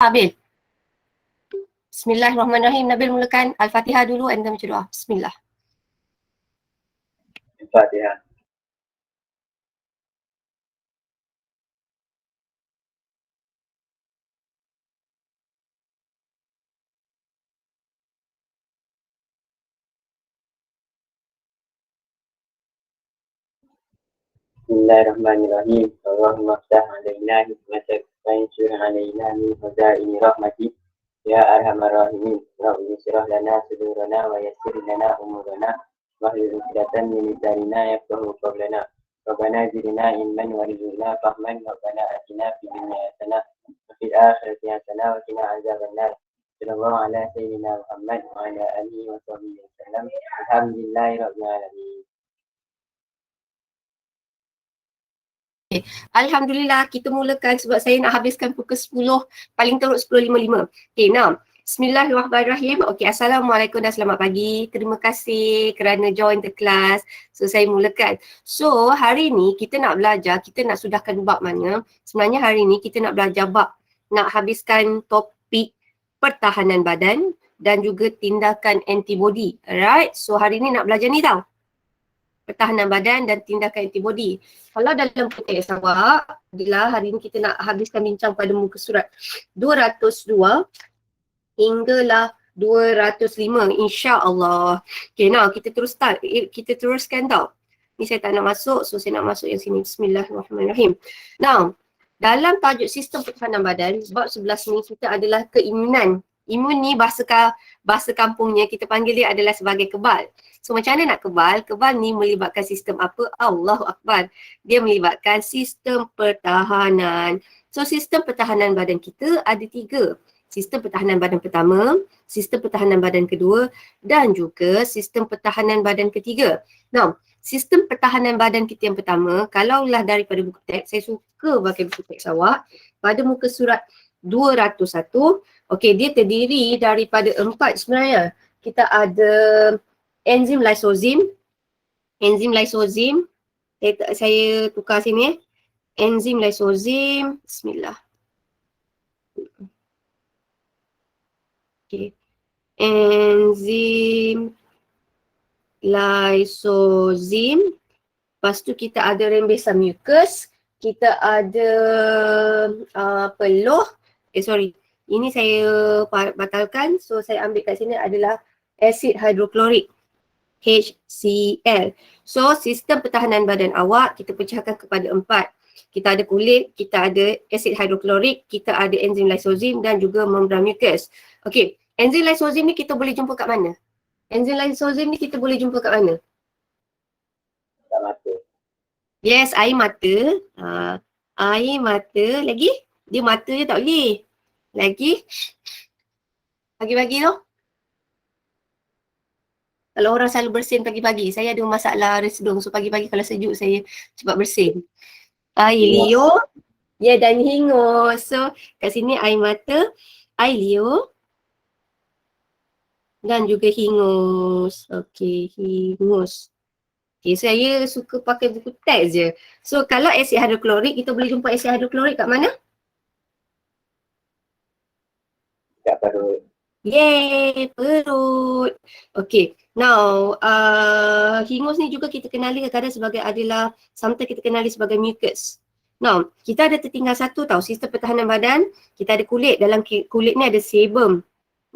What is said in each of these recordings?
Nabil. Bismillahirrahmanirrahim. Nabil mulakan Al-Fatihah dulu and then baca doa. Bismillah. Al-Fatihah. Bismillahirrahmanirrahim. Allahumma ftah alaina hikmatak wa ansur alaina min khazaini rahmatik ya arhamar rahimin. Rabbi syrah lana sudurana wa yassir lana umurana wahlul 'uqdatam min lisanina yafqahu qawlana. Rabbana zidna ilman warzuqna fahman. Rabbana atina fid dunya hasanah wa fil akhirati hasanah wa qina adzabannar. Sallallahu ala sayyidina Muhammad wa ala alihi wa sahbihi wasallam. Alhamdulillahi rabbil alamin. Alhamdulillah, kita mulakan sebab saya nak habiskan pukul 10, paling teruk 10.55. Okay, now. Bismillahirrahmanirrahim. Okay, Assalamualaikum dan selamat pagi. Terima kasih kerana join the class. So, saya mulakan. So, hari ni kita nak belajar, kita nak sudahkan bab mana. Sebenarnya hari ni kita nak belajar bab, nak habiskan topik pertahanan badan dan juga tindakan antibody. Alright, so hari ni nak belajar ni tau. Pertahanan badan dan tindakan antibody. Kalau dalam teks awak adalah hari ni kita nak habiskan bincang pada muka surat 202 hinggalah 205 insya-Allah. Okay, now kita terus start. Kita teruskan tau. Ni saya tak nak masuk, so saya nak masuk yang sini. Bismillahirrahmanirrahim. Now, dalam tajuk sistem pertahanan badan, bab 11 ni kita adalah keimunan. Imun ni bahasa kampungnya kita panggil dia adalah sebagai kebal. So macam mana nak kebal? Kebal ni melibatkan sistem apa? Allahu Akbar. Dia melibatkan sistem pertahanan. So sistem pertahanan badan kita ada 3. Sistem pertahanan badan pertama, sistem pertahanan badan kedua dan juga sistem pertahanan badan ketiga. Now, sistem pertahanan badan kita yang pertama, kalaulah daripada buku teks, saya suka pakai buku teks awak, pada muka surat 201, okey, dia terdiri daripada 4 sebenarnya. Kita ada enzim lysozim. Enzim lysozim, saya tukar sini enzim lysozim, bismillah. Okey. Enzim lysozim. Lepas tu kita ada rembesan mucus, kita ada peluh. Ini saya batalkan. So saya ambil kat sini adalah asid hidroklorik, HCl. So sistem pertahanan badan awak kita pecahkan kepada 4. Kita ada kulit, kita ada asid hidroklorik, kita ada enzim lysozim dan juga membran mucus. Okey, enzim lysozim ni kita boleh jumpa kat mana? Enzim lysozim ni kita boleh jumpa kat mana? Tak mata. Yes, air mata. Air mata. Lagi? Dia mata je tak boleh. Lagi? Pagi-pagi tu? Kalau orang selalu bersin pagi-pagi, saya ada masalah resedung. So pagi-pagi kalau sejuk saya cepat bersin. Air liur. Ya, dan hingus. So kat sini air mata, air liur dan juga hingus. Okey, hingus. Okay, saya suka pakai buku teks je. So kalau asid hidroklorik, kita boleh jumpa asid hidroklorik kat mana? Kat perut. Yeay, perut. Okay, now hingus ni juga kita kenali kadang-kadang sebagai adalah, sometimes kita kenali sebagai mucus. Now, kita ada tertinggal satu tau, sistem pertahanan badan. Kita ada kulit, dalam kulit ni ada sebum.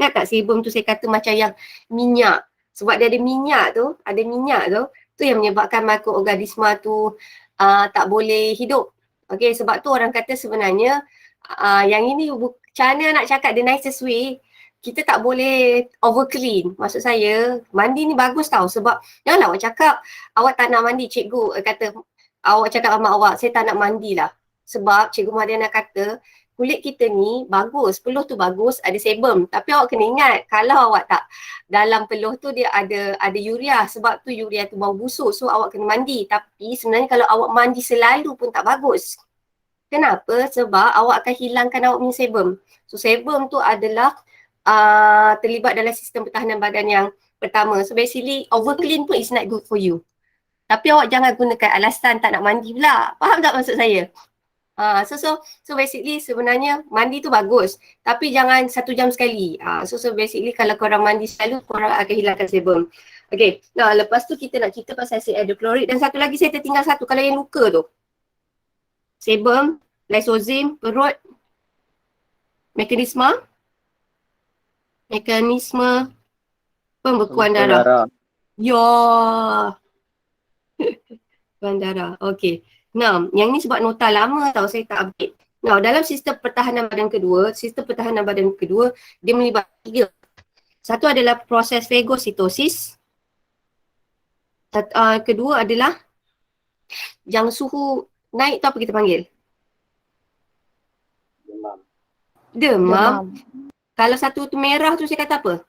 Ingat tak sebum tu saya kata macam yang minyak. Sebab dia ada minyak tu, tu yang menyebabkan mikroorganisma tu tak boleh hidup. Okay, sebab tu orang kata sebenarnya yang ini macam mana nak cakap the nicest way, kita tak boleh over clean. Maksud saya, mandi ni bagus tau sebab janganlah awak cakap awak tak nak mandi, cikgu kata, awak cakap sama awak, saya tak nak mandi lah. Sebab cikgu Mariana kata, kulit kita ni bagus, peluh tu bagus, ada sebum. Tapi awak kena ingat, kalau awak tak, dalam peluh tu dia ada urea, sebab tu urea tu bau busuk, so awak kena mandi. Tapi sebenarnya kalau awak mandi selalu pun tak bagus. Kenapa? Sebab awak akan hilangkan awak punya sebum. So sebum tu adalah terlibat dalam sistem pertahanan badan yang pertama. So basically over clean pun is not good for you. Tapi awak jangan gunakan alasan tak nak mandi pula. Faham tak maksud saya? So basically sebenarnya mandi tu bagus, tapi jangan 1 jam sekali. So basically kalau korang mandi selalu, korang akan hilangkan sebum. Okay, nah lepas tu kita nak cerita pasal asid hidroklorik dan satu lagi saya tertinggal satu, kalau yang luka tu. Sebum, lysozim, perut, mekanisme pembekuan darah. Ya. Pembekuan darah. Okey. Nah, yang ni sebab nota lama tau, saya tak update. Nah, dalam sistem pertahanan badan kedua, dia melibatkan 3. Satu adalah proses fagositosis. Kedua adalah yang suhu naik tu apa kita panggil? Demam. Kalau satu tu merah tu saya kata apa?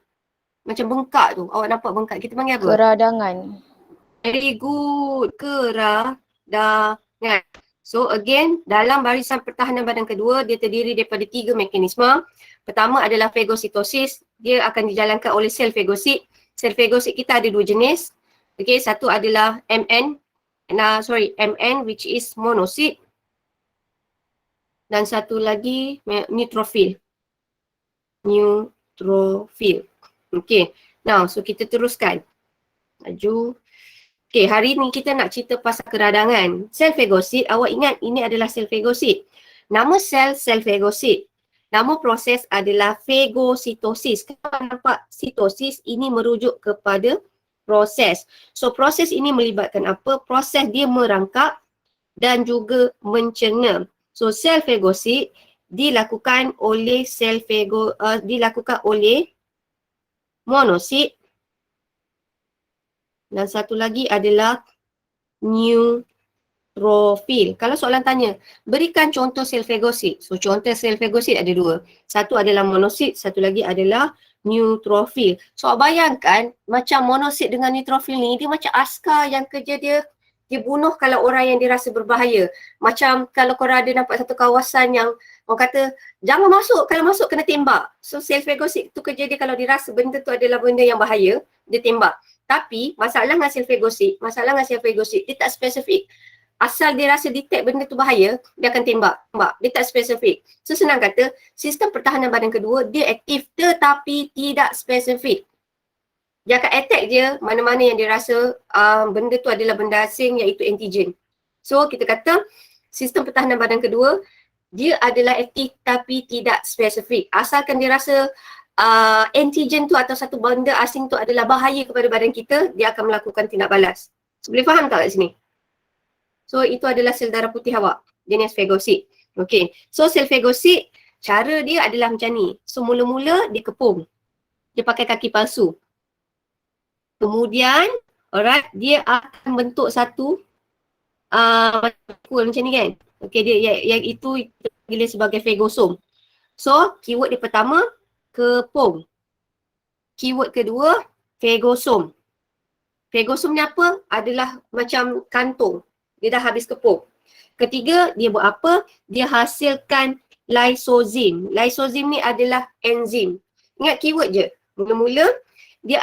Macam bengkak tu. Awak nampak bengkak. Kita panggil apa? Keradangan. Very good. Keradangan. So again, dalam barisan pertahanan badan kedua, dia terdiri daripada 3 mekanisme. Pertama adalah fagositosis. Dia akan dijalankan oleh sel fagosit. Sel fagosit kita ada 2 jenis. Okay, satu adalah MN which is monosit. Dan satu lagi neutrophil. Okay, now so kita teruskan. Maju. Okay, hari ni kita nak cerita pasal keradangan. Sel fagosit, awak ingat ini adalah sel fagosit. Nama sel fagosit. Nama proses adalah fagositosis. Kalau nampak sitosis, ini merujuk kepada proses. So proses ini melibatkan apa? Proses dia merangkap dan juga mencerna. So sel fagosit dilakukan oleh monosit. Dan satu lagi adalah neutrophil. Kalau soalan tanya, berikan contoh sel fagosit. So contoh sel fagosit ada 2. Satu adalah monosit, satu lagi adalah neutrophil. So bayangkan macam monosit dengan neutrophil ni, dia macam askar yang kerja dia bunuh kalau orang yang dirasa berbahaya. Macam kalau korang ada nampak satu kawasan yang orang kata jangan masuk, kalau masuk kena tembak. So sel fagosit tu kerja dia kalau dirasa benda tu adalah benda yang bahaya, dia tembak. Tapi masalah dengan sel fagosit, dia tak spesifik. Asal dia rasa detect benda tu bahaya, dia akan tembak. Dia tak spesifik. So senang kata, sistem pertahanan badan kedua dia aktif tetapi tidak spesifik. Dia akan attack je mana-mana yang dia rasa benda tu adalah benda asing, iaitu antigen. So kita kata sistem pertahanan badan kedua dia adalah aktif tapi tidak spesifik. Asalkan dia rasa antigen tu atau satu benda asing tu adalah bahaya kepada badan kita, dia akan melakukan tindak balas. So, boleh faham tak kat sini? So itu adalah sel darah putih awak, jenis fagosit. Okay, so sel fagosit cara dia adalah macam ni. So mula-mula dia kepung, dia pakai kaki palsu. Kemudian, alright, dia akan bentuk satu macam ni kan. Okay, dia yang itu dipanggil sebagai fagosom. So keyword dia pertama kepung. Keyword kedua fagosom. Fagosom ni apa? Adalah macam kantung. Dia dah habis kepung. Ketiga, dia buat apa? Dia hasilkan lysozim. Lysozim ni adalah enzim. Ingat keyword je. Mula-mula dia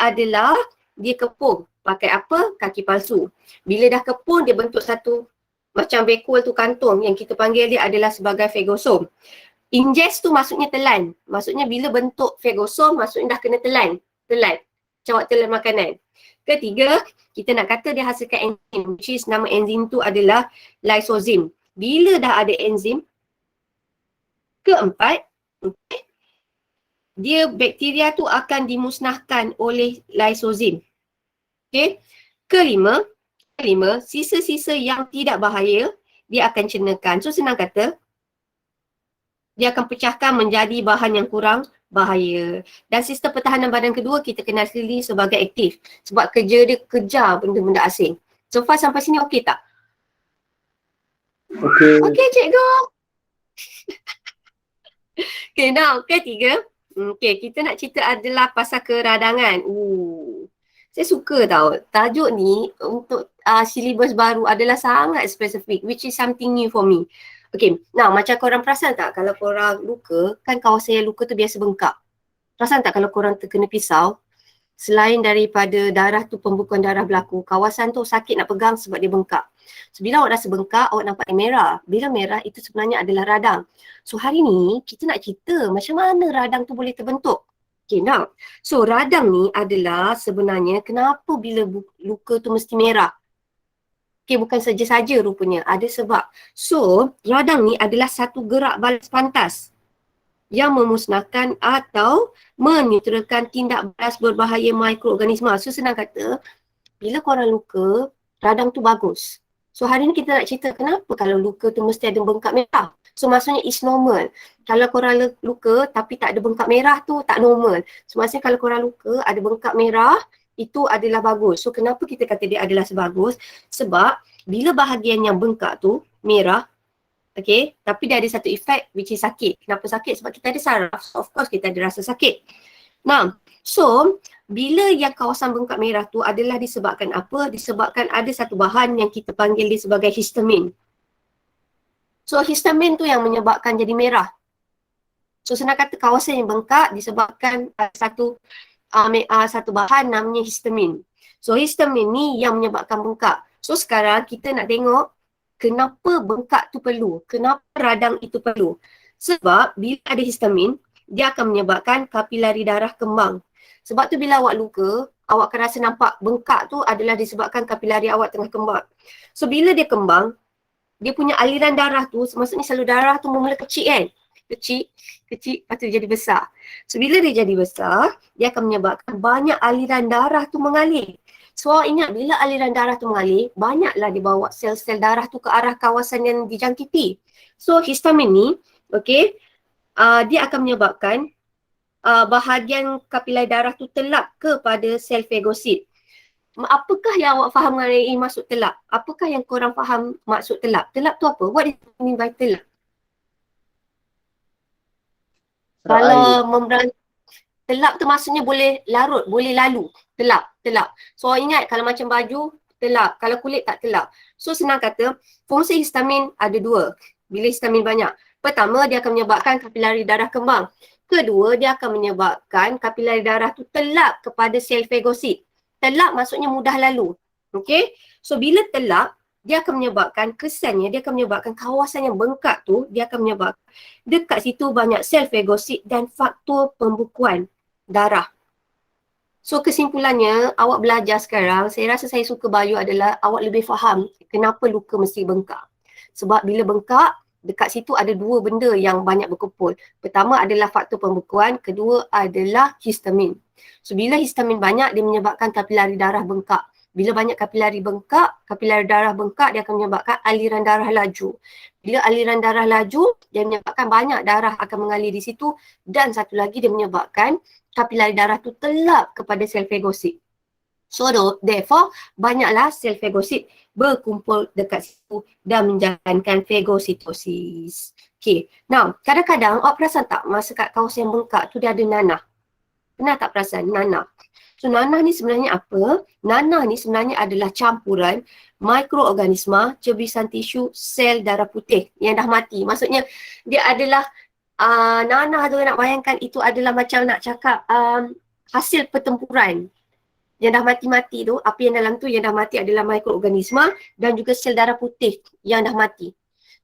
kepung. Pakai apa? Kaki palsu. Bila dah kepung, dia bentuk satu macam bekul tu kantung yang kita panggil dia adalah sebagai fagosom. Ingest tu maksudnya telan. Maksudnya bila bentuk fagosom, maksudnya dah kena telan. Macam awak telan makanan. Ketiga, kita nak kata dia hasilkan enzim, which is nama enzim tu adalah lysozim. Bila dah ada enzim, keempat, okay, dia bakteria tu akan dimusnahkan oleh lysozim. Okay. Kelima, sisa-sisa yang tidak bahaya, dia akan cernakan. So senang kata, dia akan pecahkan menjadi bahan yang kurang bahaya. Dan sistem pertahanan badan kedua kita kenal sendiri sebagai aktif. Sebab kerja dia kejar benda-benda asing. So far sampai sini okey tak? Okey. Okey cikgu. Okay, now ketiga. Okay, kita nak cerita adalah pasal keradangan. Saya suka tau. Tajuk ni untuk syllabus baru adalah sangat spesifik, which is something new for me. Okay, nah macam korang perasan tak kalau korang luka, kan kawasan yang luka tu biasa bengkak. Perasan tak kalau korang terkena pisau, selain daripada darah tu pembekuan darah berlaku, kawasan tu sakit nak pegang sebab dia bengkak. So bila awak rasa bengkak, awak nampak yang merah. Bila merah itu sebenarnya adalah radang. So hari ni kita nak cerita macam mana radang tu boleh terbentuk. Okay, now. So radang ni adalah sebenarnya kenapa bila luka tu mesti merah. Okay, bukan saja-saja rupanya. Ada sebab. So, radang ni adalah satu gerak balas pantas yang memusnahkan atau menetralkan tindak balas berbahaya mikroorganisma. So, senang kata, bila korang luka, radang tu bagus. So, hari ni kita nak cerita kenapa kalau luka tu mesti ada bengkak merah. So, maksudnya it's normal. Kalau korang luka tapi tak ada bengkak merah tu tak normal. So, maksudnya kalau korang luka ada bengkak merah, itu adalah bagus. So, kenapa kita kata dia adalah sebagus? Sebab bila bahagian yang bengkak tu merah, okay, tapi dia ada satu efek which is sakit. Kenapa sakit? Sebab kita ada saraf. So, of course kita ada rasa sakit. Nah, so bila yang kawasan bengkak merah tu adalah disebabkan apa? Disebabkan ada satu bahan yang kita panggil dia sebagai histamin. So, histamin tu yang menyebabkan jadi merah. So, senang kata kawasan yang bengkak disebabkan satu bahan namanya histamin. So, histamin ni yang menyebabkan bengkak. So, sekarang kita nak tengok kenapa bengkak tu perlu, kenapa radang itu perlu. Sebab bila ada histamin, dia akan menyebabkan kapilari darah kembang. Sebab tu bila awak luka, awak akan rasa nampak bengkak tu adalah disebabkan kapilari awak tengah kembang. So, bila dia kembang, dia punya aliran darah tu, maksudnya selalu darah tu mula kecil kan? Kecil, lepas tu jadi besar. So, bila dia jadi besar, dia akan menyebabkan banyak aliran darah tu mengalir. So, ingat bila aliran darah tu mengalir, banyaklah dia bawa sel-sel darah tu ke arah kawasan yang dijangkiti. So, histamin ni, okay, dia akan menyebabkan bahagian kapilari darah tu telap kepada sel fagosit. Apakah yang awak faham mengenai maksud telap? Apakah yang korang faham maksud telap? Telap tu apa? What is mean by telap? Kalau telap tu maksudnya boleh larut, boleh lalu. Telap. So ingat kalau macam baju, telap. Kalau kulit tak telap. So senang kata, fungsi histamin ada dua. Bila histamin banyak. Pertama, dia akan menyebabkan kapilari darah kembang. Kedua, dia akan menyebabkan kapilari darah tu telap kepada sel fagosit. Telap maksudnya mudah lalu. Okay? So bila telap, dia akan menyebabkan kesannya, dia akan menyebabkan kawasan yang bengkak tu, dia akan menyebabkan dekat situ banyak sel fagosit dan faktor pembukuan darah. So kesimpulannya, awak belajar sekarang, saya rasa saya suka Bayu adalah awak lebih faham kenapa luka mesti bengkak. Sebab bila bengkak, dekat situ ada dua benda yang banyak berkumpul. Pertama adalah faktor pembekuan, kedua adalah histamin. So bila histamin banyak, dia menyebabkan kapilari darah bengkak. Bila banyak kapilari darah bengkak, dia akan menyebabkan aliran darah laju. Bila aliran darah laju, dia menyebabkan banyak darah akan mengalir di situ dan satu lagi dia menyebabkan kapilari darah tu telap kepada sel fagosit. So therefore, banyaklah sel fagosit berkumpul dekat situ dan menjalankan fagositosis. Okay, now kadang-kadang awak perasan tak masa kat kawasan yang bengkak tu dia ada nanah? Pernah tak perasan nanah? So nanah ni sebenarnya apa? Nanah ni sebenarnya adalah campuran mikroorganisma, cebisan tisu, sel darah putih yang dah mati. Maksudnya dia adalah nanah tu nak bayangkan itu adalah macam nak cakap hasil pertempuran. Yang dah mati-mati tu, apa yang dalam tu yang dah mati adalah mikroorganisma dan juga sel darah putih yang dah mati.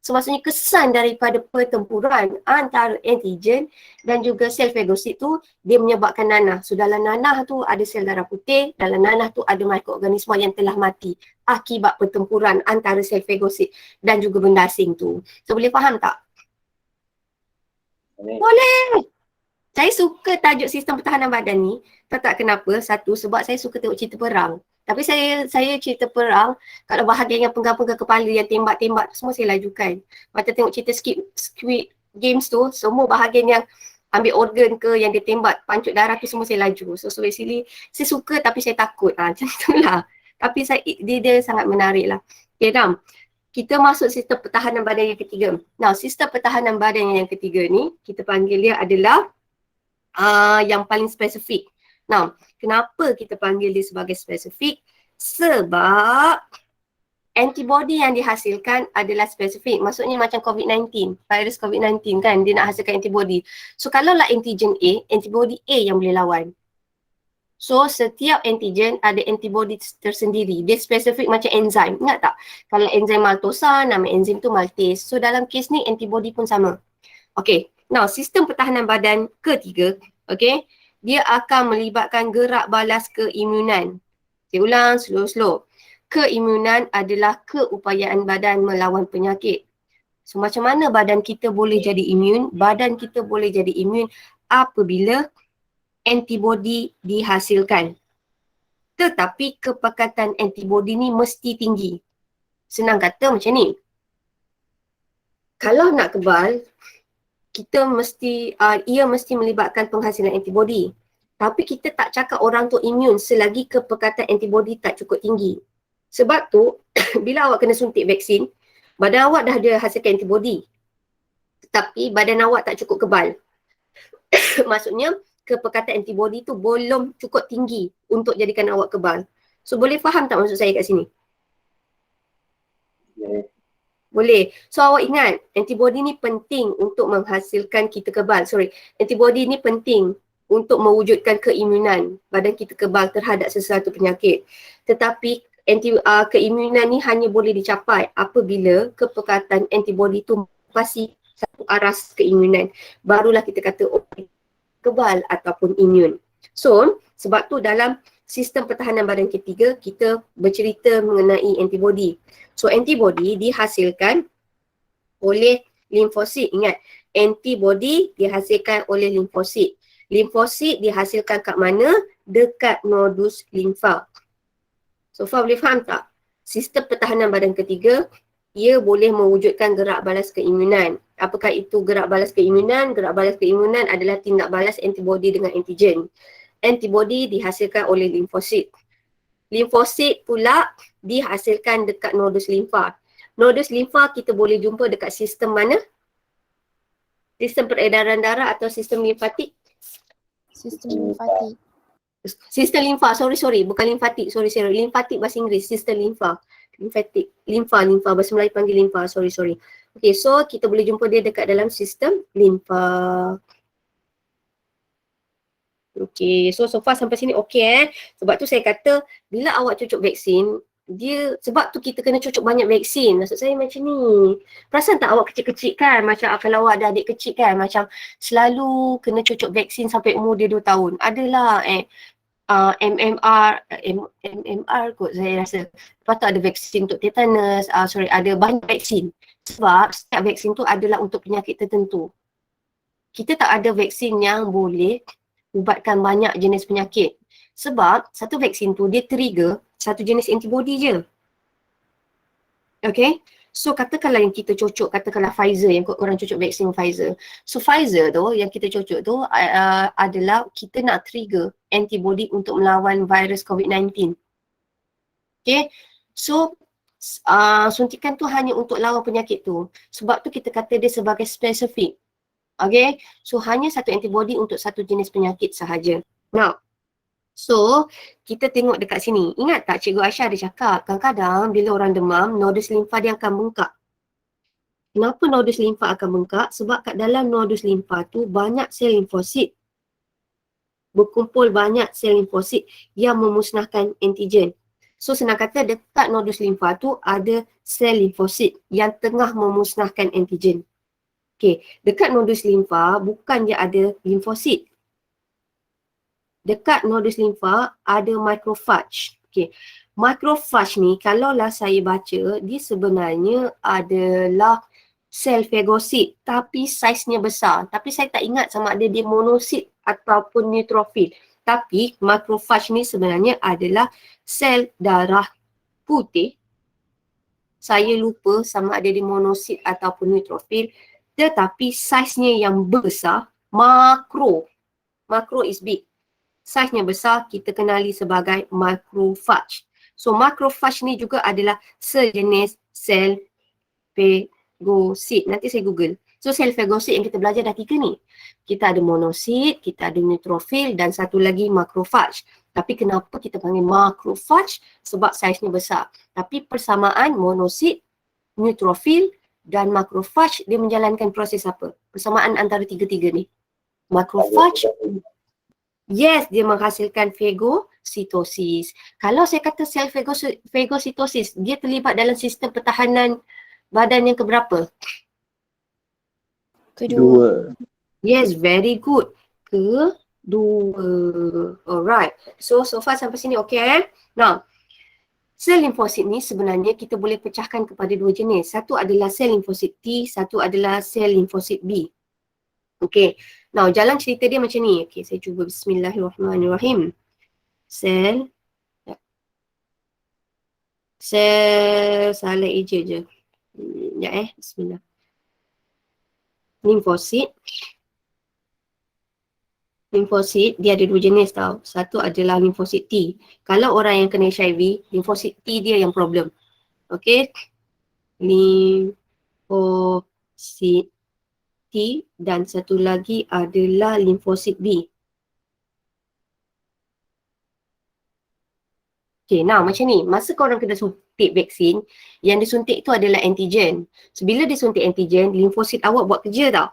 So maksudnya kesan daripada pertempuran antara antigen dan juga sel fagosit tu dia menyebabkan nanah. So dalam nanah tu ada sel darah putih, dalam nanah tu ada mikroorganisma yang telah mati akibat pertempuran antara sel fagosit dan juga benda asing tu. So boleh faham tak? Boleh! Saya suka tajuk sistem pertahanan badan ni. Tahu tak kenapa? Satu, sebab saya suka tengok cerita perang. Tapi saya cerita perang, kalau bahagian yang penggal-penggal kepala, yang tembak-tembak, semua saya lajukan. Macam tengok cerita Squid Games tu, semua bahagian yang ambil organ ke, yang dia tembak, pancut darah tu semua saya laju. So basically, saya suka tapi saya takut. Macam tu lah. Tapi dia sangat menarik lah. Okay, Ram. Kita masuk sistem pertahanan badan yang ketiga. Now, sistem pertahanan badan yang ketiga ni, kita panggil dia adalah yang paling spesifik. Now, kenapa kita panggil dia sebagai spesifik? Sebab antibody yang dihasilkan adalah spesifik. Maksudnya macam COVID-19, virus COVID-19 kan, dia nak hasilkan antibody. So, kalau lah antigen A, antibody A yang boleh lawan. So setiap antigen ada antibody tersendiri. Dia spesifik macam enzim. Ingat tak? Kalau enzim maltosa, nama enzim tu maltase. So dalam kes ni antibody pun sama. Okay. Now sistem pertahanan badan ketiga, okay, dia akan melibatkan gerak balas keimunan. Saya ulang slow-slow. Keimunan adalah keupayaan badan melawan penyakit. So macam mana badan kita boleh jadi imun? Badan kita boleh jadi imun apabila antibody dihasilkan. Tetapi kepekatan antibody ni mesti tinggi. Senang kata macam ni. Kalau nak kebal, kita mesti ia mesti melibatkan penghasilan antibody. Tapi kita tak cakap orang tu imun selagi kepekatan antibody tak cukup tinggi. Sebab tu bila awak kena suntik vaksin, badan awak dah ada hasilkan antibody. Tetapi badan awak tak cukup kebal. Maksudnya kepekatan antibody tu belum cukup tinggi untuk jadikan awak kebal. So boleh faham tak maksud saya kat sini? Boleh. So awak ingat antibody ni penting untuk menghasilkan kita kebal. Antibody ni penting untuk mewujudkan keimunan. Badan kita kebal terhadap sesuatu penyakit. Tetapi keimunan ni hanya boleh dicapai apabila kepekatan antibody tu pasti satu aras keimunan. Barulah kita kata kebal ataupun imun. So, sebab tu dalam sistem pertahanan badan ketiga, kita bercerita mengenai antibody. So, antibody dihasilkan oleh limfosit. Ingat, antibody dihasilkan oleh limfosit. Limfosit dihasilkan kat mana? Dekat nodus limfa. So, boleh faham tak? Sistem pertahanan badan ketiga, ia boleh mewujudkan gerak balas keimunan. Apakah itu gerak balas keimunan? Gerak balas keimunan adalah tindak balas antibody dengan antigen. Antibody dihasilkan oleh limfosit. Limfosit pula dihasilkan dekat nodus limfa. Nodus limfa kita boleh jumpa dekat sistem mana? Sistem peredaran darah atau sistem limfatik? Sistem limfatik. Sistem limfa, sorry, bukan limfatik, sorry. Limfatik bahasa Inggeris, sistem limfa. Limfatik, limfa, bahasa Melayu panggil limfa, sorry. Okay, so kita boleh jumpa dia dekat dalam sistem limfa. Okay, so far sampai sini okay Sebab tu saya kata, bila awak cucuk vaksin, sebab tu kita kena cucuk banyak vaksin. Maksud saya macam ni. Perasan tak awak kecil-kecil kan? Macam kalau awak ada adik kecil kan, macam selalu kena cucuk vaksin sampai umur dia 2 tahun. Adalah MMR kot saya rasa. Lepas tu ada vaksin untuk tetanus, ada banyak vaksin. Sebab setiap vaksin tu adalah untuk penyakit tertentu. Kita tak ada vaksin yang boleh ubatkan banyak jenis penyakit. Sebab satu vaksin tu dia trigger satu jenis antibody je. Okay. So katakanlah yang kita cucuk, katakanlah Pfizer, yang orang cucuk vaksin Pfizer. So Pfizer tu yang kita cucuk tu adalah kita nak trigger antibody untuk melawan virus COVID-19. Okay. So suntikan tu hanya untuk lawan penyakit tu. Sebab tu kita kata dia sebagai spesifik. Okay. So hanya satu antibody untuk satu jenis penyakit sahaja. Now, so kita tengok dekat sini. Ingat tak Cikgu Aisyah ada cakap, kadang-kadang bila orang demam, nodus limfa dia akan bengkak. Kenapa nodus limfa akan bengkak? Sebab kat dalam nodus limfa tu banyak sel limfosit. Berkumpul banyak sel limfosit yang memusnahkan antigen. So senang kata dekat nodus limfa tu ada sel limfosit yang tengah memusnahkan antigen. Okay, dekat nodus limfa bukan dia ada limfosit. Dekat nodus limfa ada macrophage. Okay, macrophage ni kalaulah saya baca, dia sebenarnya adalah sel fagosit tapi saiznya besar. Tapi saya tak ingat sama ada dia monosit ataupun neutrofil. Tapi macrophage ni sebenarnya adalah sel darah putih. Saya lupa sama ada dia monosit ataupun neutrofil. Tetapi saiznya yang besar, makro is big. Saiznya besar, kita kenali sebagai macrophage. So macrophage ni juga adalah sejenis sel fagosit. Nanti saya google. So sel fagosit yang kita belajar dah 3 ni. Kita ada monosit, kita ada neutrofil dan satu lagi macrophage. Tapi kenapa kita panggil macrophage? Sebab saiznya besar. Tapi persamaan monosit, neutrofil dan macrophage dia menjalankan proses apa? Persamaan antara tiga-tiga ni. Macrophage Yes, dia menghasilkan fagositosis. Kalau saya kata sel fagositosis, dia terlibat dalam sistem pertahanan badan yang keberapa? Kedua. Yes, very good. Kedua. Alright. So far sampai sini okay eh? Now, sel limfosit ni sebenarnya kita boleh pecahkan kepada dua jenis. Satu adalah sel limfosit T, satu adalah sel limfosit B. Okay. Now, jalan cerita dia macam ni. Okay, saya cuba bismillahirrahmanirrahim. Sel salah eja je. Sekejap bismillah. Limfosit dia ada dua jenis tau. Satu adalah limfosit T. Kalau orang yang kena HIV, limfosit T dia yang problem. Okay. Limfosit T dan satu lagi adalah limfosit B. Okay, now macam ni. Masa korang kena suntik vaksin, yang disuntik tu adalah antigen. So, bila disuntik antigen, limfosit awak buat kerja tau.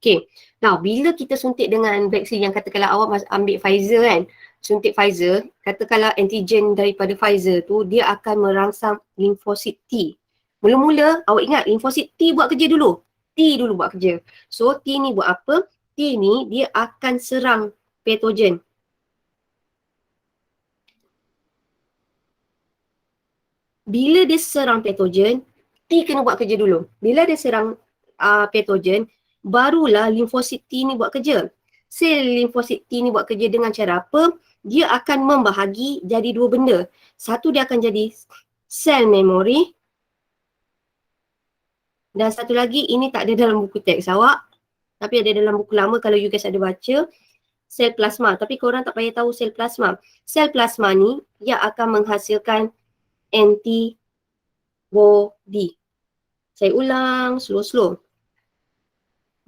Okay, now bila kita suntik dengan vaksin yang katakanlah awak ambil Pfizer kan, suntik Pfizer, katakanlah antigen daripada Pfizer tu, dia akan merangsang limfosit T. Mula-mula awak ingat limfosit T buat kerja dulu. T dulu buat kerja. So, T ni buat apa? T ni dia akan serang patogen. Bila dia serang patogen, T kena buat kerja dulu. Bila dia serang patogen, barulah limfosit T ni buat kerja. Sel limfosit T ni buat kerja dengan cara apa? Dia akan membahagi jadi dua benda. Satu dia akan jadi sel memori. Dan satu lagi, ini tak ada dalam buku teks awak. Tapi ada dalam buku lama kalau you guys ada baca. Sel plasma. Tapi korang tak payah tahu sel plasma. Sel plasma ni, dia akan menghasilkan antibody. Saya ulang slow-slow.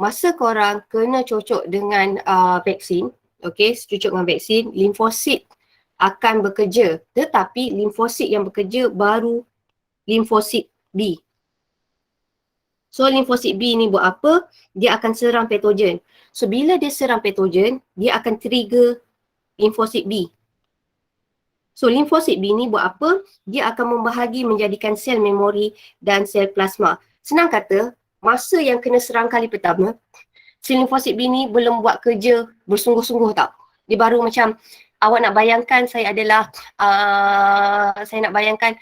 Masa korang kena cocok dengan vaksin, okay, cocok dengan vaksin, limfosit akan bekerja. Tetapi limfosit yang bekerja baru limfosit B. So limfosit B ni buat apa? Dia akan serang patogen. So bila dia serang patogen, dia akan trigger limfosit B. So limfosit B ni buat apa? Dia akan membahagi menjadikan sel memori dan sel plasma. Senang kata, masa yang kena serang kali pertama, sel limfosit B ni belum buat kerja bersungguh-sungguh tau. Dia baru macam, awak nak bayangkan saya adalah, saya nak bayangkan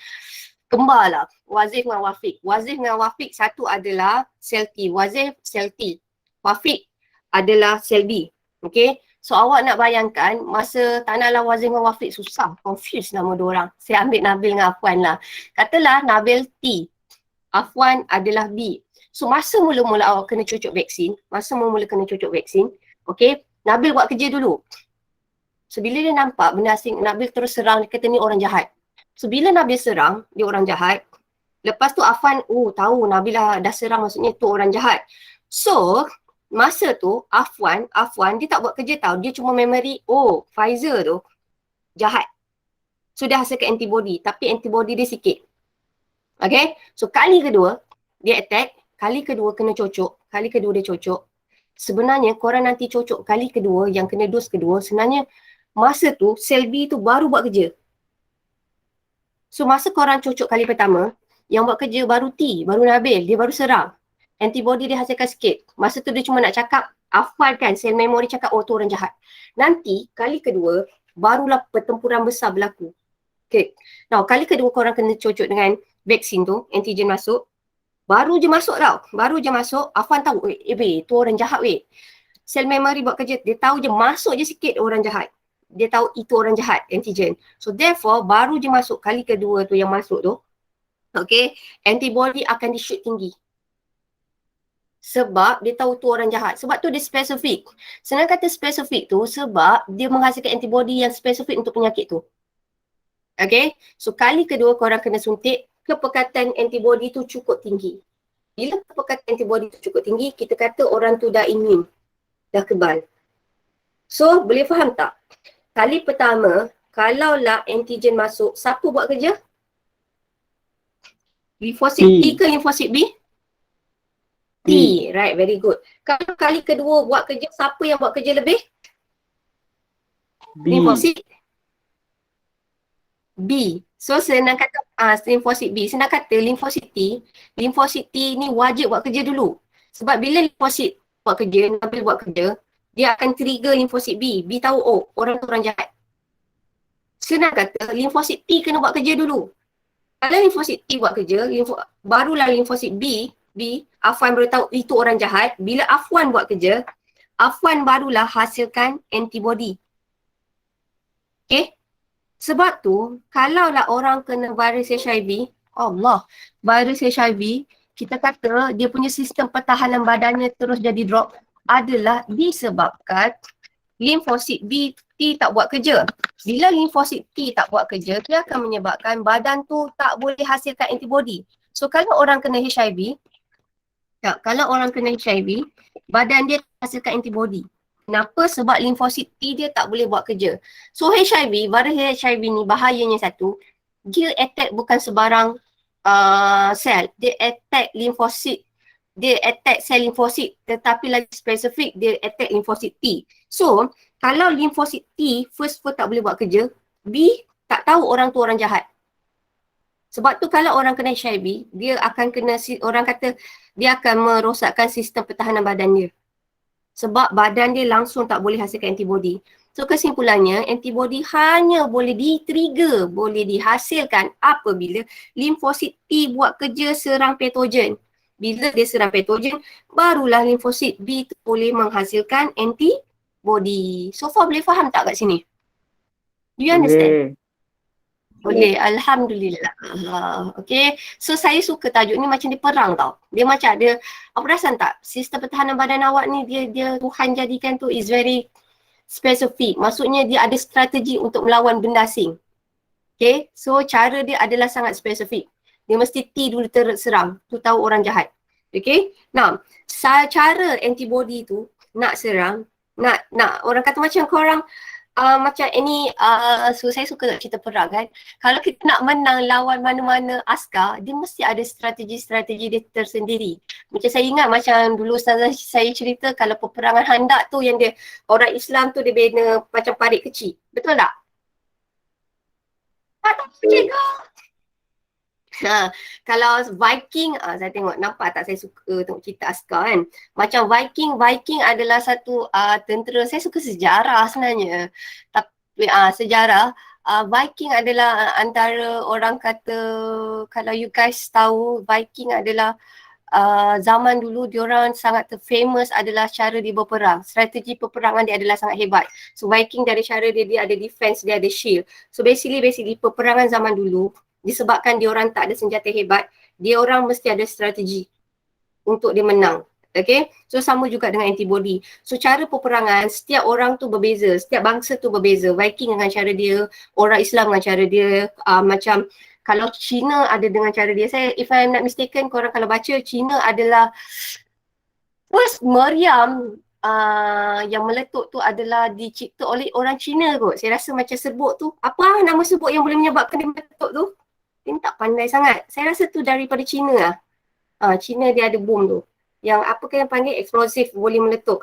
kembar lah. Wazif dengan Wafiq. Wazif dengan Wafiq satu adalah sel T. Wazif sel T. Wafiq adalah sel B. Okay. So awak nak bayangkan masa tak naklah Wazif dengan Wafiq susah. Confuse nama diorang. Saya ambil Nabil dengan Afwan lah. Katalah Nabil T. Afwan adalah B. So masa mula-mula awak kena cocok vaksin. Okay. Nabil buat kerja dulu. So bila dia nampak benda asing, Nabil terus serang. Dia kata ni orang jahat. So bila Nabil serang, dia orang jahat. Lepas tu Afwan, tahu Nabil dah serang maksudnya tu orang jahat. So, masa tu Afwan dia tak buat kerja tau. Dia cuma memory, Pfizer tu jahat. So dia hasilkan antibody, tapi antibody dia sikit. Okay, so kali kedua dia attack, kali kedua kena cocok, kali kedua dia cocok. Sebenarnya korang nanti cocok kali kedua, yang kena dos kedua, sebenarnya masa tu sel B tu baru buat kerja. So masa korang cocok kali pertama, yang buat kerja baru T, baru Nabil, dia baru serang. Antibody dia hasilkan sikit. Masa tu dia cuma nak cakap, Afwan kan, sel memori cakap, tu orang jahat. Nanti kali kedua, barulah pertempuran besar berlaku. Okay. Now kali kedua korang kena cocok dengan vaksin tu, antigen masuk. Baru je masuk tau. Baru je masuk, Afwan tahu, tu orang jahat weh. Sel memori buat kerja, dia tahu je masuk je sikit orang jahat. Dia tahu itu orang jahat, antigen. So therefore, baru je masuk kali kedua tu yang masuk tu, okay, antibody akan di-shoot tinggi. Sebab dia tahu tu orang jahat. Sebab tu dia spesifik. Senang kata spesifik tu sebab dia menghasilkan antibody yang spesifik untuk penyakit tu. Okay, so kali kedua korang kena suntik, kepekatan antibody tu cukup tinggi. Bila kepekatan antibody tu cukup tinggi, kita kata orang tu dah imun, dah kebal. So boleh faham tak? Kali pertama, kalaulah antigen masuk, siapa buat kerja? Limfosit T ke limfosit B? T, right, very good. Kalau kali kedua buat kerja, siapa yang buat kerja lebih? B. Limfosit B. So senang kata limfosit B. Senang kata limfosit T ni wajib buat kerja dulu. Sebab bila limfosit buat kerja, Nabil buat kerja, dia akan trigger limfosit B. B tahu orang tu orang jahat. Senang kata limfosit T kena buat kerja dulu. Kalau limfosit T buat kerja, barulah limfosit B, Afwan baru tahu itu orang jahat. Bila Afwan buat kerja, Afwan barulah hasilkan antibody. Okay? Sebab tu, kalaulah orang kena virus HIV, virus HIV, kita kata dia punya sistem pertahanan badannya terus jadi drop adalah disebabkan limfosit B, T tak buat kerja. Bila limfosit T tak buat kerja, dia akan menyebabkan badan tu tak boleh hasilkan antibody. So kalau orang kena HIV, badan dia hasilkan antibody. Kenapa? Sebab limfosit T dia tak boleh buat kerja. So virus HIV ni bahayanya satu, dia attack bukan sebarang sel. Dia attack limfosit. Dia attack sel limfosit, tetapi lagi spesifik dia attack limfosit T. So, kalau limfosit T first tak boleh buat kerja, B tak tahu orang tu orang jahat. Sebab tu kalau orang kena HIV, dia akan kena, orang kata dia akan merosakkan sistem pertahanan badan dia. Sebab badan dia langsung tak boleh hasilkan antibody. So kesimpulannya, antibody hanya boleh di-trigger, boleh dihasilkan apabila limfosit T buat kerja serang patogen. Bila dia serang patogen, barulah limfosit B tu boleh menghasilkan antibody. So far boleh faham tak kat sini? Do you understand? Boleh, Alhamdulillah. Okay, so saya suka tajuk ni macam dia perang tau. Dia macam ada, apa perasan tak? Sistem pertahanan badan awak ni dia Tuhan jadikan tu is very specific. Maksudnya dia ada strategi untuk melawan benda asing. Okay, so cara dia adalah sangat spesifik. Dia mesti T dulu terserang, tu tahu orang jahat. Okay, nah, cara antibody tu nak serang, nak orang kata macam korang macam ini, so saya suka cerita perang kan. Kalau kita nak menang lawan mana-mana askar, dia mesti ada strategi-strategi dia tersendiri. Macam saya ingat macam dulu saya cerita kalau peperangan Handak tu yang dia, orang Islam tu dia bina macam parit kecil. Betul tak? Tak cikgu. Kalau Viking, saya tengok, nampak tak saya suka tengok cerita askar kan. Macam Viking adalah satu tentera, saya suka sejarah sebenarnya. Tapi sejarah, Viking adalah antara orang kata, kalau you guys tahu, Viking adalah zaman dulu diorang sangat famous adalah cara dia berperang. Strategi peperangan dia adalah sangat hebat. So Viking dari cara dia ada defense, dia ada shield. So basically peperangan zaman dulu, disebabkan diorang tak ada senjata hebat, diorang mesti ada strategi untuk dia menang. Okay, so sama juga dengan antibody. So cara peperangan, setiap orang tu berbeza, setiap bangsa tu berbeza. Viking dengan cara dia, orang Islam dengan cara dia, macam kalau Cina ada dengan cara dia. Saya, if I'm not mistaken, korang kalau baca, Cina adalah first meriam yang meletup tu adalah dicipta oleh orang Cina kot. Saya rasa macam serbuk tu, apa nama serbuk yang boleh menyebabkan dia meletup tu? Dia tak pandai sangat. Saya rasa tu daripada Cina lah. Cina dia ada bom tu. Yang apa yang panggil eksplosif boleh meletup.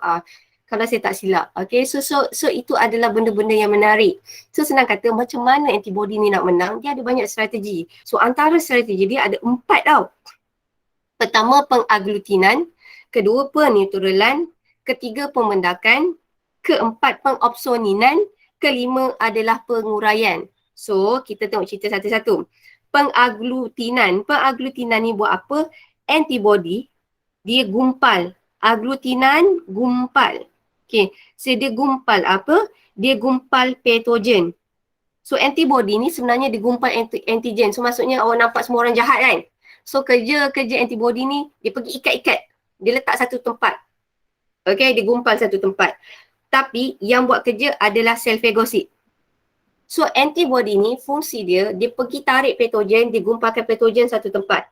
Kalau saya tak silap. Okay, so itu adalah benda-benda yang menarik. So senang kata macam mana antibody ni nak menang, dia ada banyak strategi. So antara strategi dia ada 4 tau. Pertama pengaglutinan, kedua peneutralan, ketiga pembendakan, keempat pengopsoninan, kelima adalah penguraian. So kita tengok cerita satu-satu. Pengaglutinan ni buat apa? Antibody dia gumpal. Aglutinan gumpal. Okay, so dia gumpal apa? Dia gumpal patogen. So antibody ni sebenarnya dia gumpal antigen. So maksudnya awak nampak semua orang jahat kan? So kerja antibody ni dia pergi ikat-ikat. Dia letak satu tempat. Okay, dia gumpal satu tempat. Tapi yang buat kerja adalah sel fagosit. So antibody ni fungsi dia pergi tarik patogen, dia gumpalkan patogen satu tempat.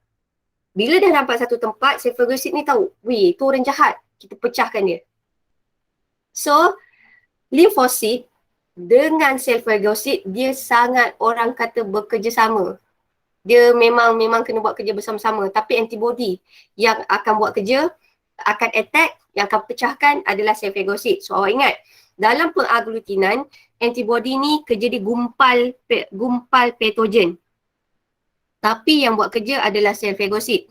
Bila dah nampak satu tempat, sel fagosit ni tahu, weh, tu orang jahat, kita pecahkan dia. So limfosit dengan sel fagosit dia sangat orang kata bekerjasama. Dia memang kena buat kerja bersama-sama, tapi antibody yang akan buat kerja, akan attack, yang akan pecahkan adalah sel fagosit. So awak ingat, dalam pengaglutinan, antibody ni kerja dia gumpal patogen. Tapi yang buat kerja adalah sel fagosit.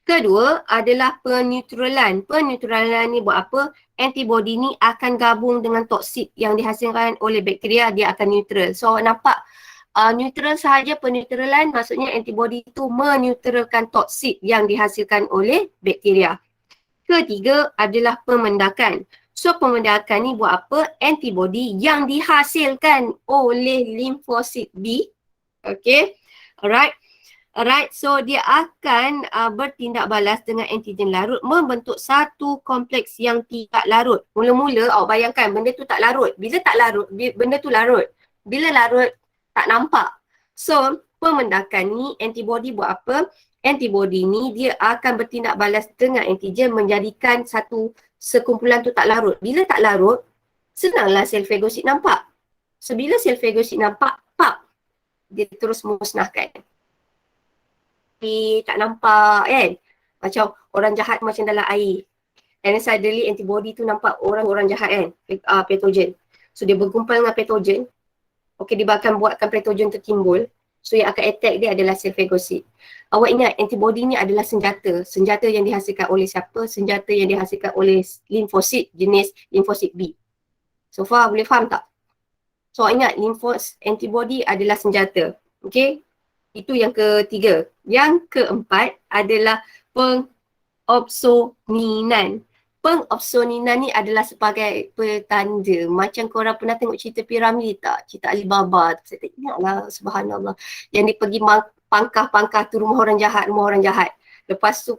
Kedua adalah peneutralan. Peneutralan ni buat apa? Antibody ni akan gabung dengan toksit yang dihasilkan oleh bakteria, dia akan neutral. So nampak neutral sahaja peneutralan, maksudnya antibody itu meneutralkan toksit yang dihasilkan oleh bakteria. Ketiga adalah pemendakan. So pemendakan ni buat apa? Antibody yang dihasilkan oleh limfosit B. Okay. Alright, so dia akan bertindak balas dengan antigen larut membentuk satu kompleks yang tidak larut. Mula-mula awak bayangkan benda tu tak larut. Bila tak larut, benda tu larut. Bila larut, tak nampak. So, pemendakan ni antibody buat apa? Antibody ni dia akan bertindak balas dengan antigen menjadikan satu sekumpulan tu tak larut. Bila tak larut, senanglah sel fagosit nampak. So, bila sel fagosit nampak, dia terus musnahkan. Tak nampak kan, macam orang jahat macam dalam air, and then suddenly antibody tu nampak orang jahat kan, patogen. So dia bergumpal dengan patogen, okay, dia akan buatkan patogen tu timbul. So yang akan attack dia adalah sel fagosit. Awak ingat antibody ni adalah senjata yang dihasilkan oleh siapa? Senjata yang dihasilkan oleh limfosit jenis limfosit B. So far boleh faham tak? So ingat antibody adalah senjata, okay. Itu yang ketiga. Yang keempat adalah pengopsoninan. Pengopsoninan ni adalah sebagai petanda. Macam korang pernah tengok cerita piramid tak? Cerita Alibaba. Saya tak ingatlah, subhanallah. Yang dia pergi pangkah-pangkah tu rumah orang jahat. Lepas tu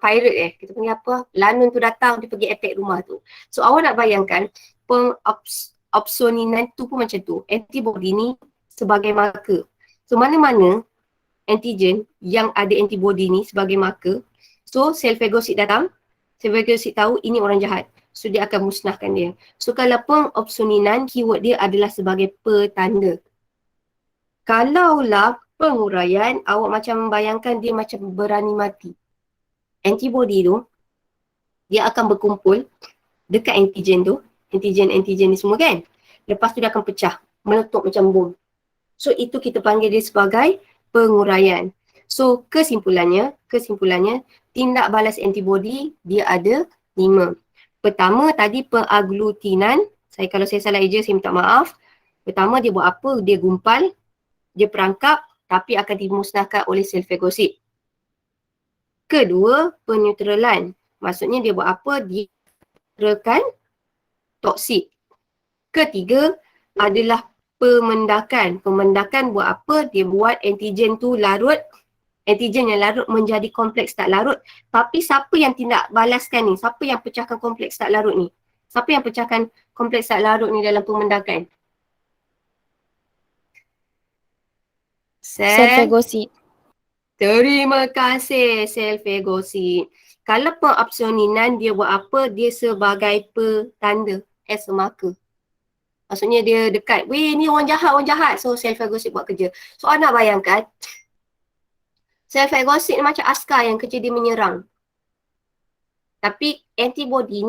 pirate kita panggil apa? Lanun tu datang, dia pergi attack rumah tu. So awak nak bayangkan pengopsoninan tu pun macam tu. Antibody ni sebagai marker. So mana-mana antigen yang ada antibody ni sebagai marker, so sel fagosit datang, sel fagosit tahu ini orang jahat. So dia akan musnahkan dia. So kalau pengopsoninan, keyword dia adalah sebagai petanda. Kalaulah penguraian, awak macam bayangkan dia macam berani mati. Antibody tu, dia akan berkumpul dekat antigen tu, antigen ni semua kan. Lepas tu dia akan pecah, meletup macam bom. So itu kita panggil dia sebagai penguraian. So kesimpulannya tindak balas antibody dia ada 5. Pertama tadi pengaglutinan, kalau saya salah eja saya minta maaf. Pertama dia buat apa? Dia gumpal, dia perangkap tapi akan dimusnahkan oleh sel fagosit. Kedua, peneutralan. Maksudnya dia buat apa? Dia neutralkan toksit. Ketiga adalah pemendakan. Pemendakan buat apa? Dia buat antigen tu larut. Antigen yang larut menjadi kompleks tak larut. Tapi siapa yang tindak balaskan ni? Siapa yang pecahkan kompleks tak larut ni? Siapa yang pecahkan kompleks tak larut ni dalam pemendakan? Sel fagosit. Terima kasih, sel fagosit. Kalau pengopsoninan dia buat apa? Dia sebagai petanda, as a marker. Maksudnya dia dekat, weh ni orang jahat. So sel fagosit buat kerja. So anda bayangkan, sel fagosit ni macam askar yang kerja dia menyerang. Tapi antibody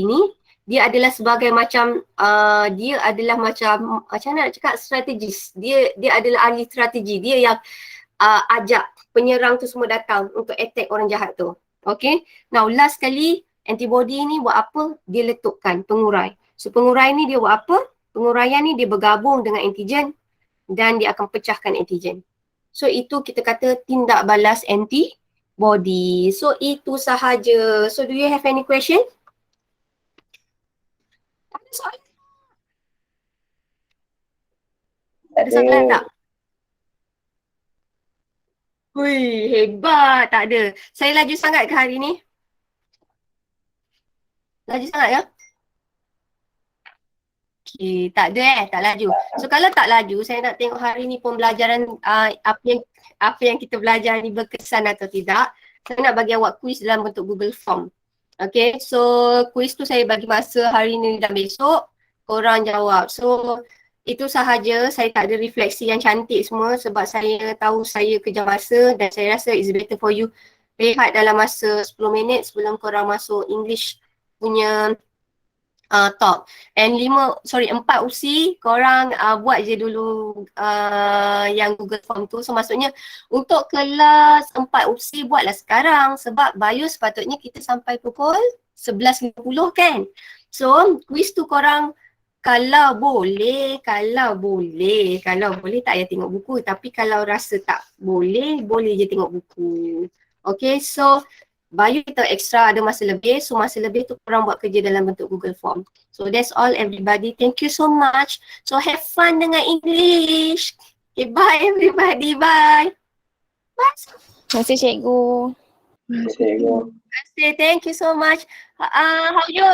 ni dia adalah sebagai macam, dia adalah macam mana nak cakap, strategis. Dia adalah ahli strategi. Dia yang ajak penyerang tu semua datang untuk attack orang jahat tu. Okay. Now last kali, antibody ni buat apa? Dia letupkan, pengurai. So pengurai ni dia buat apa? Penguraian ni dia bergabung dengan antigen dan dia akan pecahkan antigen. So itu kita kata tindak balas antibody. So itu sahaja. So do you have any question? Ada soalan? Ada soalan tak? Hui, hebat. Tak ada. Saya laju sangat ke hari ni? Laju sangat ya? Okay, tak ada tak laju. So kalau tak laju, saya nak tengok hari ni pembelajaran apa yang kita belajar ni berkesan atau tidak. Saya nak bagi awak quiz dalam bentuk Google Form. Okay, so quiz tu saya bagi masa hari ni dan besok. Korang jawab. So itu sahaja, saya tak ada refleksi yang cantik semua sebab saya tahu saya kejar masa dan saya rasa it's better for you rehat dalam masa 10 minit sebelum korang masuk English punya top. And 4 usi, korang buat je dulu yang Google Form tu. So maksudnya untuk kelas 4 usi buatlah sekarang sebab bio sepatutnya kita sampai pukul 11.50 kan. So quiz tu korang kalau boleh tak payah tengok buku, tapi kalau rasa tak boleh, boleh je tengok buku. Okay, so bio kita extra ada masa lebih, so masa lebih tu korang buat kerja dalam bentuk Google Form. So that's all everybody, thank you so much. So have fun dengan English. Okay, bye everybody, bye. Bye. Terima kasih cikgu. Cikgu. Thank you so much. How you?